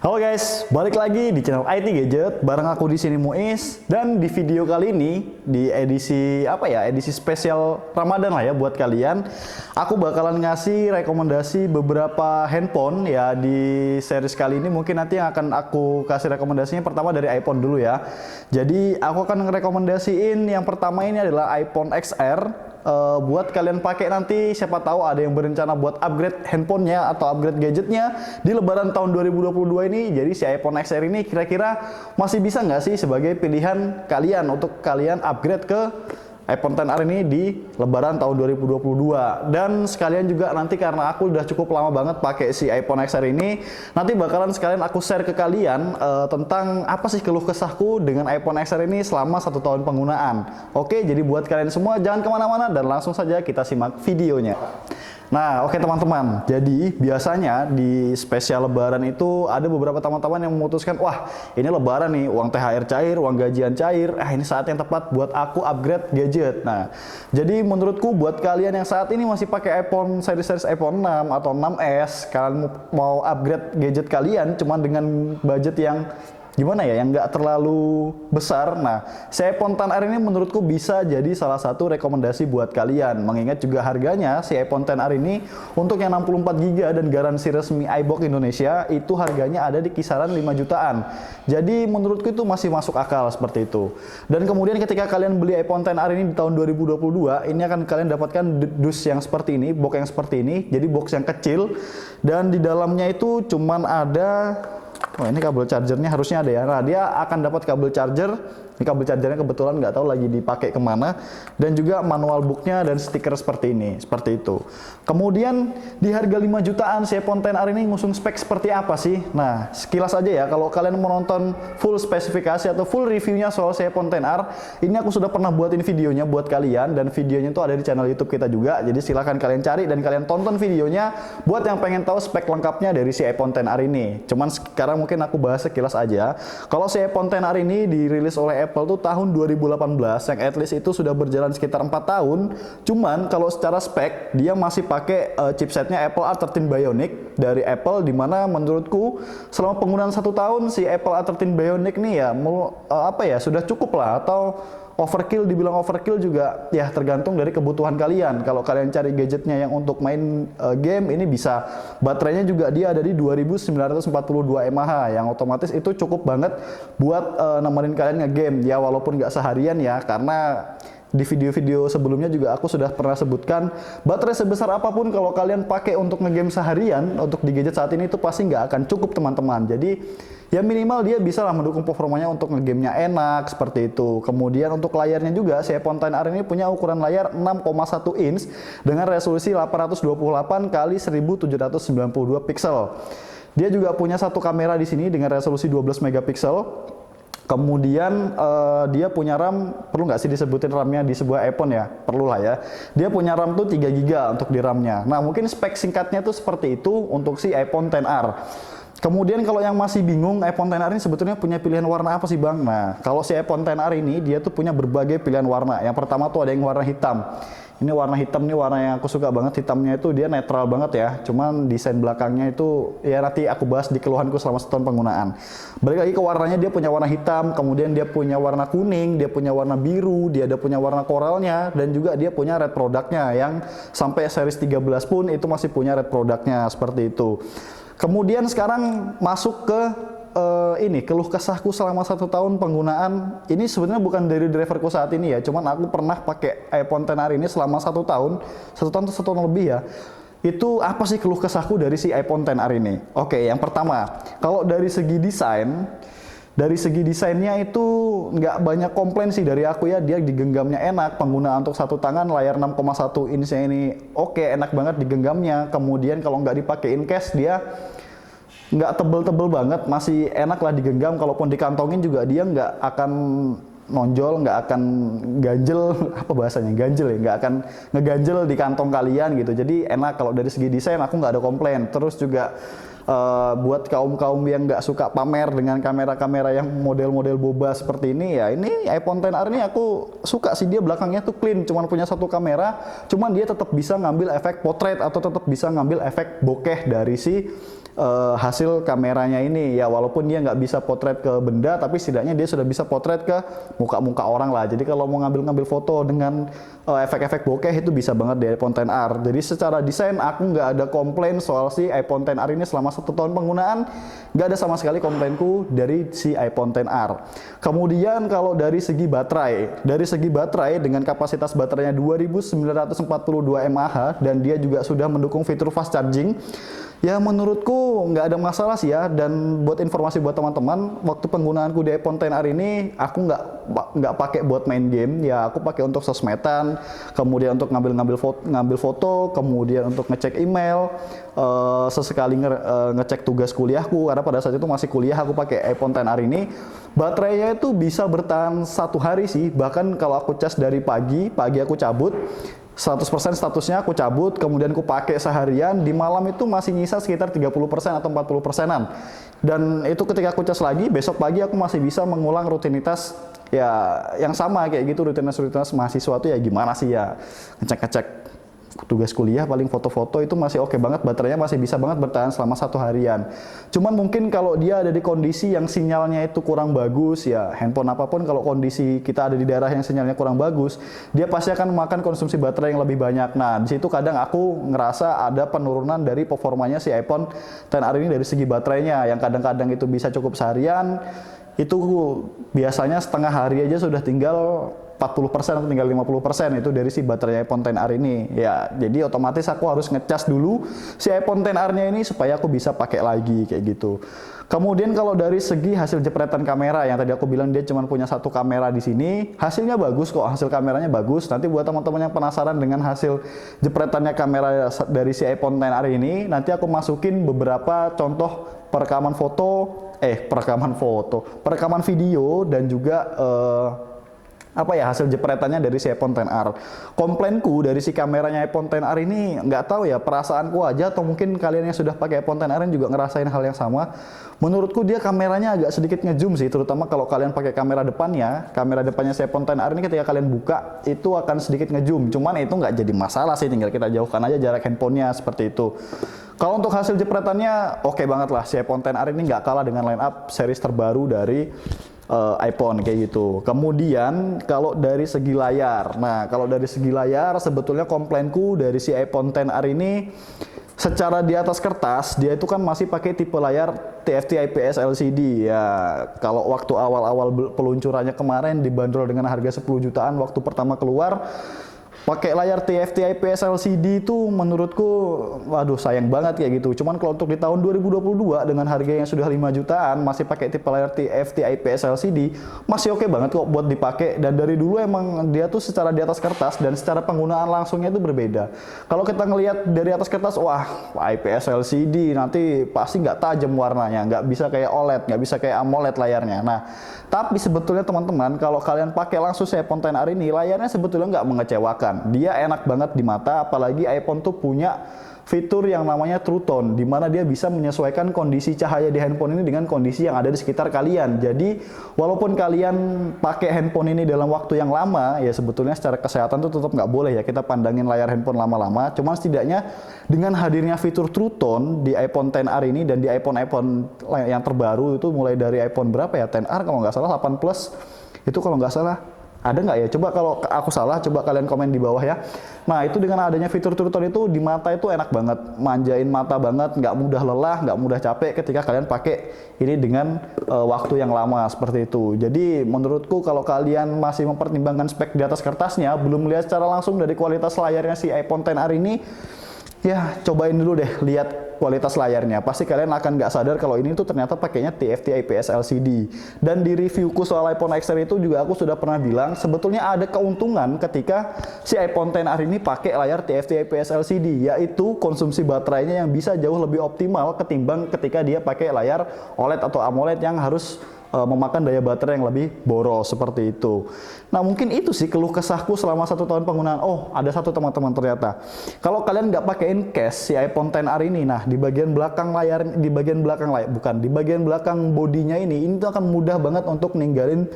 Halo guys, balik lagi di channel IT Gadget bareng aku di sini Muiz, dan di video kali ini di edisi edisi spesial Ramadan lah ya buat kalian. Aku bakalan ngasih rekomendasi beberapa handphone ya di series kali ini. Mungkin nanti yang akan aku kasih rekomendasinya pertama dari iPhone dulu ya. Jadi aku akan ngerekomendasiin yang pertama ini adalah iPhone XR. Buat kalian pakai nanti, siapa tahu ada yang berencana buat upgrade handphonenya atau upgrade gadgetnya di lebaran tahun 2022 ini. Jadi si iPhone XR ini kira-kira masih bisa nggak sih sebagai pilihan kalian untuk kalian upgrade ke iPhone XR ini di lebaran tahun 2022. Dan sekalian juga nanti karena aku udah cukup lama banget pakai si iPhone XR ini, nanti bakalan sekalian aku share ke kalian tentang apa sih keluh kesahku dengan iPhone XR ini selama 1 tahun penggunaan. Oke, jadi buat kalian semua jangan kemana-mana dan langsung saja kita simak videonya. Nah, oke teman-teman, jadi biasanya di spesial lebaran itu ada beberapa teman-teman yang memutuskan, wah ini lebaran nih, uang THR cair, uang gajian cair, ini saat yang tepat buat aku upgrade gadget. Nah, jadi menurutku buat kalian yang saat ini masih pakai iPhone series iPhone 6 atau 6s, kalian mau upgrade gadget kalian cuman dengan budget yang gimana ya, yang nggak terlalu besar. Nah, si iPhone XR ini menurutku bisa jadi salah satu rekomendasi buat kalian. Mengingat juga harganya si iPhone XR ini untuk yang 64GB dan garansi resmi iBox Indonesia itu harganya ada di kisaran 5 jutaan. Jadi menurutku itu masih masuk akal seperti itu. Dan kemudian ketika kalian beli iPhone XR ini di tahun 2022, ini akan kalian dapatkan dus yang seperti ini, box yang seperti ini. Jadi box yang kecil dan di dalamnya itu cuman ada, oh ini kabel chargernya harusnya ada ya. Nah, dia akan dapat kabel charger. Ini kabel chargernya kebetulan nggak tahu lagi dipakai kemana. Dan juga manual booknya dan stiker seperti ini, seperti itu. Kemudian di harga 5 jutaan si iPhone XR ini ngusung spek seperti apa sih? Nah, sekilas aja ya. Kalau kalian mau nonton full spesifikasi atau full reviewnya soal si iPhone XR, ini aku sudah pernah buatin videonya buat kalian. Dan videonya itu ada di channel YouTube kita juga. Jadi silahkan kalian cari dan kalian tonton videonya buat yang pengen tahu spek lengkapnya dari si iPhone XR ini. Cuman sekarang mungkin aku bahas sekilas aja. Kalau si iPhone XR ini dirilis oleh Apple tuh tahun 2018, yang at least itu sudah berjalan sekitar 4 tahun. Cuman kalau secara spek dia masih pakai chipsetnya Apple A13 Bionic dari Apple, dimana menurutku selama penggunaan 1 tahun si Apple A13 Bionic nih ya sudah cukup lah. Atau overkill, dibilang overkill juga ya tergantung dari kebutuhan kalian. Kalau kalian cari gadgetnya yang untuk main game, ini bisa. Baterainya juga dia ada di 2942 mAh yang otomatis itu cukup banget buat nemenin kalian ngegame ya, walaupun nggak seharian ya, karena di video-video sebelumnya juga aku sudah pernah sebutkan baterai sebesar apapun kalau kalian pakai untuk ngegame seharian untuk di gadget saat ini itu pasti nggak akan cukup teman-teman. Jadi ya minimal dia bisa lah mendukung performanya untuk ngegamenya enak seperti itu. Kemudian untuk layarnya juga si iPhone XR ini punya ukuran layar 6,1 inch dengan resolusi 828 x 1792 pixel. Dia juga punya satu kamera di sini dengan resolusi 12 megapiksel. Kemudian dia punya RAM, perlu nggak sih disebutin RAM-nya di sebuah iPhone ya? Perlu lah ya. Dia punya RAM tuh 3GB untuk di RAM-nya. Nah, mungkin spek singkatnya tuh seperti itu untuk si iPhone XR. Kemudian kalau yang masih bingung iPhone XR ini sebetulnya punya pilihan warna apa sih Bang? Nah, kalau si iPhone XR ini dia tuh punya berbagai pilihan warna. Yang pertama tuh ada yang warna hitam. Ini warna hitam nih, warna yang aku suka banget. Hitamnya itu dia netral banget ya. Cuman desain belakangnya itu ya nanti aku bahas di keluhanku selama 1 tahun penggunaan. Balik lagi ke warnanya, dia punya warna hitam, kemudian dia punya warna kuning, dia punya warna biru, dia ada punya warna koralnya, dan juga dia punya red produknya yang sampai series 13 pun itu masih punya red produknya seperti itu. Kemudian sekarang masuk ke ini keluh kesahku selama 1 tahun penggunaan. Ini sebenarnya bukan dari driverku saat ini ya, cuman aku pernah pakai iPhone XR ini selama 1 tahun, 1 tahun atau 1 tahun lebih ya. Itu apa sih keluh kesahku dari si iPhone XR ini? Oke, yang pertama, kalau dari segi desainnya itu nggak banyak komplain sih dari aku ya. Dia digenggamnya enak, penggunaan untuk 1 tangan, layar 6,1 inch ini oke, enak banget digenggamnya. Kemudian kalau nggak dipakein case dia nggak tebel-tebel banget, masih enak lah digenggam. Kalaupun dikantongin juga dia nggak akan nonjol, nggak akan ganjel, apa bahasanya, ganjel ya, nggak akan ngeganjel di kantong kalian gitu. Jadi enak. Kalau dari segi desain aku nggak ada komplain. Terus juga buat kaum-kaum yang nggak suka pamer dengan kamera-kamera yang model-model boba seperti ini ya, ini iPhone XR ini aku suka sih. Dia belakangnya tuh clean, cuman punya 1 kamera, cuman dia tetap bisa ngambil efek potret atau tetap bisa ngambil efek bokeh dari si hasil kameranya ini ya, walaupun dia nggak bisa potret ke benda, tapi setidaknya dia sudah bisa potret ke muka-muka orang lah. Jadi kalau mau ngambil foto dengan efek-efek bokeh itu bisa banget di iPhone XR. Jadi secara desain aku nggak ada komplain soal si iPhone XR ini selama 1 tahun penggunaan, nggak ada sama sekali komplainku dari si iPhone XR. Kemudian kalau dari segi baterai dengan kapasitas baterainya 2942 mAh dan dia juga sudah mendukung fitur fast charging. Ya menurutku nggak ada masalah sih ya. Dan buat informasi buat teman-teman, waktu penggunaanku di iPhone XR ini aku nggak pakai buat main game ya, aku pakai untuk sosmedan, kemudian untuk ngambil foto, kemudian untuk ngecek email, sesekali ngecek tugas kuliahku karena pada saat itu masih kuliah. Aku pakai iPhone XR ini, baterainya itu bisa bertahan 1 hari sih. Bahkan kalau aku cas dari pagi aku cabut 100% statusnya aku cabut, kemudian aku pakai seharian, di malam itu masih nyisa sekitar 30% atau 40%-an. Dan itu ketika aku cas lagi, besok pagi aku masih bisa mengulang rutinitas ya yang sama kayak gitu, rutinitas mahasiswa tuh ya gimana sih ya, ngecek-ngecek tugas kuliah, paling foto-foto itu masih oke banget, baterainya masih bisa banget bertahan selama 1 harian. Cuman mungkin kalau dia ada di kondisi yang sinyalnya itu kurang bagus ya, handphone apapun kalau kondisi kita ada di daerah yang sinyalnya kurang bagus, dia pasti akan memakan konsumsi baterai yang lebih banyak. Nah, di situ kadang aku ngerasa ada penurunan dari performanya si iPhone XR ini dari segi baterainya, yang kadang-kadang itu bisa cukup seharian, itu biasanya setengah hari aja sudah tinggal 40% atau tinggal 50% itu dari si baterai iPhone XR ini ya. Jadi otomatis aku harus ngecas dulu si iPhone XR-nya ini supaya aku bisa pakai lagi kayak gitu. Kemudian kalau dari segi hasil jepretan kamera, yang tadi aku bilang dia cuma punya 1 kamera di sini, hasilnya bagus kok, hasil kameranya bagus. Nanti buat teman-teman yang penasaran dengan hasil jepretannya kamera dari si iPhone XR ini, nanti aku masukin beberapa contoh perekaman video dan juga hasil jepretannya dari si iPhone XR. Komplainku dari si kameranya iPhone XR ini nggak tahu ya, perasaanku aja atau mungkin kalian yang sudah pakai iPhone XR juga ngerasain hal yang sama. Menurutku dia kameranya agak sedikit ngezoom sih, terutama kalau kalian pakai kamera depannya si iPhone XR ini ketika kalian buka itu akan sedikit ngezoom. Cuman itu nggak jadi masalah sih, tinggal kita jauhkan aja jarak handphonenya seperti itu. Kalau untuk hasil jepretannya oke banget lah, si iPhone XR ini nggak kalah dengan line up series terbaru dari iPhone kayak gitu. Kemudian kalau dari segi layar, sebetulnya komplainku dari si iPhone XR ini secara di atas kertas dia itu kan masih pakai tipe layar TFT IPS LCD ya. Kalau waktu awal-awal peluncurannya kemarin dibanderol dengan harga 10 jutaan waktu pertama keluar, pakai layar TFT IPS LCD itu menurutku waduh sayang banget kayak gitu. Cuman kalau untuk di tahun 2022 dengan harga yang sudah 5 jutaan masih pakai tipe layar TFT IPS LCD masih oke banget kok buat dipakai. Dan dari dulu emang dia tuh secara di atas kertas dan secara penggunaan langsungnya itu berbeda. Kalau kita ngelihat dari atas kertas, wah IPS LCD nanti pasti nggak tajam warnanya, nggak bisa kayak OLED, nggak bisa kayak AMOLED layarnya. Nah tapi sebetulnya teman-teman kalau kalian pakai langsung iPhone XR ini, layarnya sebetulnya nggak mengecewakan. Dia enak banget di mata, apalagi iPhone tuh punya fitur yang namanya True Tone, di mana dia bisa menyesuaikan kondisi cahaya di handphone ini dengan kondisi yang ada di sekitar kalian. Jadi walaupun kalian pakai handphone ini dalam waktu yang lama, ya sebetulnya secara kesehatan tuh tetap nggak boleh ya kita pandangin layar handphone lama-lama. Cuman setidaknya dengan hadirnya fitur True Tone di iPhone XR ini dan di iPhone yang terbaru itu mulai dari iPhone berapa ya, XR kalau nggak salah 8 Plus itu kalau nggak salah. Ada nggak ya? Coba kalau aku salah, coba kalian komen di bawah ya. Nah itu dengan adanya fitur True Tone itu di mata itu enak banget, manjain mata banget, nggak mudah lelah, nggak mudah capek ketika kalian pakai ini dengan waktu yang lama seperti itu. Jadi menurutku kalau kalian masih mempertimbangkan spek di atas kertasnya, belum melihat secara langsung dari kualitas layarnya si iPhone XR ini, ya cobain dulu deh lihat kualitas layarnya. Pasti kalian akan nggak sadar kalau ini tuh ternyata pakainya TFT IPS LCD. Dan di reviewku soal iPhone XR itu juga aku sudah pernah bilang sebetulnya ada keuntungan ketika si iPhone XR ini pakai layar TFT IPS LCD, yaitu konsumsi baterainya yang bisa jauh lebih optimal ketimbang ketika dia pakai layar OLED atau AMOLED yang harus memakan daya baterai yang lebih boros seperti itu. Nah mungkin itu sih keluh kesahku selama 1 tahun penggunaan. Oh ada satu teman-teman ternyata, kalau kalian nggak pakein case si iPhone XR ini, nah di bagian belakang layar, di bagian belakang layar, bukan, di bagian belakang bodinya ini tuh akan mudah banget untuk ninggalin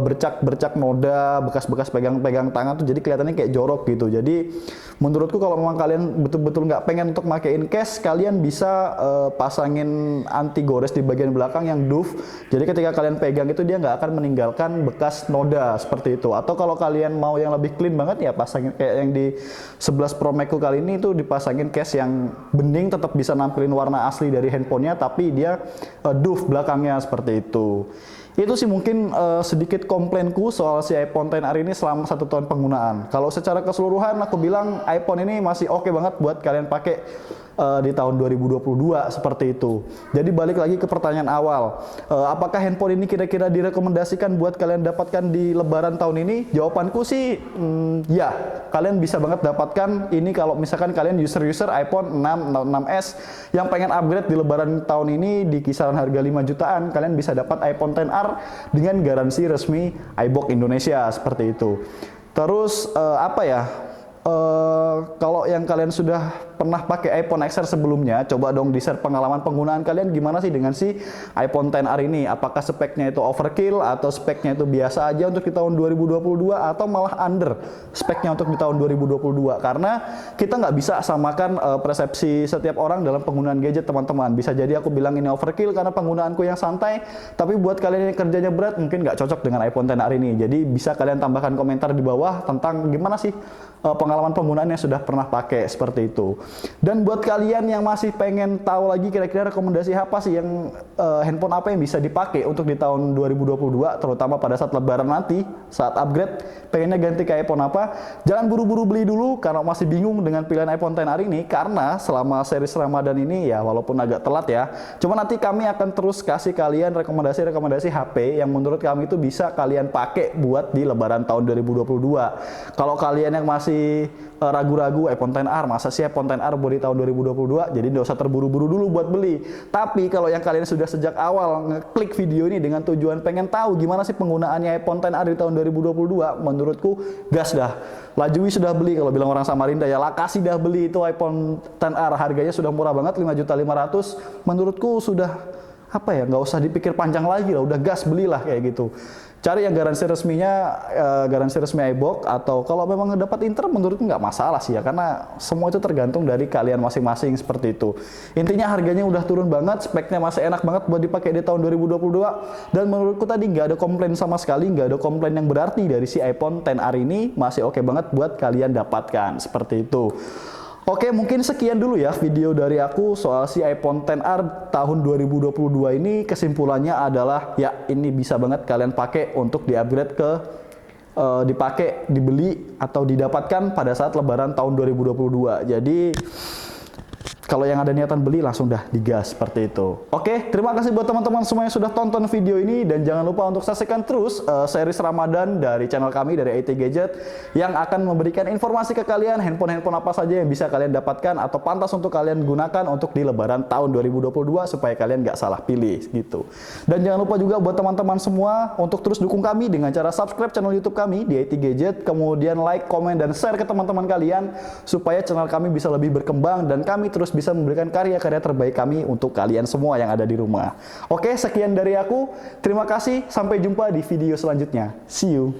bercak-bercak noda, bekas-bekas pegang-pegang tangan tuh, jadi kelihatannya kayak jorok gitu. Jadi menurutku kalau memang kalian betul-betul nggak pengen untuk makein case, kalian bisa pasangin anti gores di bagian belakang yang doff. Jadi ketika kalian pegang itu dia nggak akan meninggalkan bekas noda seperti itu. Atau kalau kalian mau yang lebih clean banget ya pasangin kayak yang di 11 Pro Max kali ini itu dipasangin case yang bening, tetap bisa nampilin warna asli dari handphonenya, tapi dia doff belakangnya seperti itu. Itu sih mungkin sedikit komplainku soal si iPhone XR ini selama 1 tahun penggunaan. Kalau secara keseluruhan aku bilang iPhone ini masih oke banget buat kalian pakai di tahun 2022 seperti itu. Jadi balik lagi ke pertanyaan awal, apakah handphone ini kira-kira direkomendasikan buat kalian dapatkan di Lebaran tahun ini? Jawabanku sih ya, kalian bisa banget dapatkan ini kalau misalkan kalian user iPhone 6, Note 6s yang pengen upgrade di Lebaran tahun ini di kisaran harga 5 jutaan, kalian bisa dapat iPhone XR dengan garansi resmi iBox Indonesia seperti itu. Terus apa ya? Kalau yang kalian sudah pernah pakai iPhone XR sebelumnya, coba dong di-share pengalaman penggunaan kalian gimana sih dengan si iPhone XR ini. Apakah speknya itu overkill atau speknya itu biasa aja untuk di tahun 2022 atau malah under speknya untuk di tahun 2022. Karena kita nggak bisa samakan persepsi setiap orang dalam penggunaan gadget, teman-teman. Bisa jadi aku bilang ini overkill karena penggunaanku yang santai, tapi buat kalian yang kerjanya berat mungkin nggak cocok dengan iPhone XR ini. Jadi bisa kalian tambahkan komentar di bawah tentang gimana sih pengalaman penggunaan yang sudah pernah pakai seperti itu. Dan buat kalian yang masih pengen tahu lagi kira-kira rekomendasi apa sih yang handphone apa yang bisa dipakai untuk di tahun 2022, terutama pada saat Lebaran nanti, saat upgrade pengennya ganti ke iPhone apa, jangan buru-buru beli dulu karena masih bingung dengan pilihan iPhone XR ini, karena selama series Ramadan ini ya walaupun agak telat ya, cuma nanti kami akan terus kasih kalian rekomendasi-rekomendasi HP yang menurut kami itu bisa kalian pakai buat di Lebaran tahun 2022. Kalau kalian yang masih ragu-ragu iPhone XR, masa sih iPhone XR buat di tahun 2022, jadi nggak usah terburu-buru dulu buat beli. Tapi kalau yang kalian sudah sejak awal ngeklik video ini dengan tujuan pengen tahu gimana sih penggunaannya iPhone XR di tahun 2022, menurutku gas dah. Lajui sudah beli, kalau bilang orang Samarinda ya Lakasi dah beli itu iPhone XR, harganya sudah murah banget 5.500.000. Menurutku sudah apa ya, nggak usah dipikir panjang lagi lah, udah gas belilah kayak gitu. Cari yang garansi resminya, garansi resmi iBox, atau kalau memang dapat Inter menurutku nggak masalah sih ya, karena semua itu tergantung dari kalian masing-masing seperti itu. Intinya harganya udah turun banget, speknya masih enak banget buat dipakai di tahun 2022, dan menurutku tadi nggak ada komplain sama sekali, nggak ada komplain yang berarti dari si iPhone XR ini, masih oke banget buat kalian dapatkan seperti itu. Oke, mungkin sekian dulu ya video dari aku soal si iPhone XR tahun 2022 ini. Kesimpulannya adalah ya ini bisa banget kalian pakai untuk di-upgrade ke dipakai, dibeli atau didapatkan pada saat Lebaran tahun 2022. Jadi kalau yang ada niatan beli langsung dah digas seperti itu. Oke, terima kasih buat teman-teman semua yang sudah tonton video ini, dan jangan lupa untuk saksikan terus series Ramadan dari channel kami dari IT Gadget yang akan memberikan informasi ke kalian handphone-handphone apa saja yang bisa kalian dapatkan atau pantas untuk kalian gunakan untuk di Lebaran tahun 2022 supaya kalian nggak salah pilih gitu. Dan jangan lupa juga buat teman-teman semua untuk terus dukung kami dengan cara subscribe channel YouTube kami di IT Gadget, kemudian like, komen, dan share ke teman-teman kalian supaya channel kami bisa lebih berkembang dan kami terus bisa memberikan karya-karya terbaik kami untuk kalian semua yang ada di rumah. Oke, sekian dari aku. Terima kasih. Sampai jumpa di video selanjutnya. See you.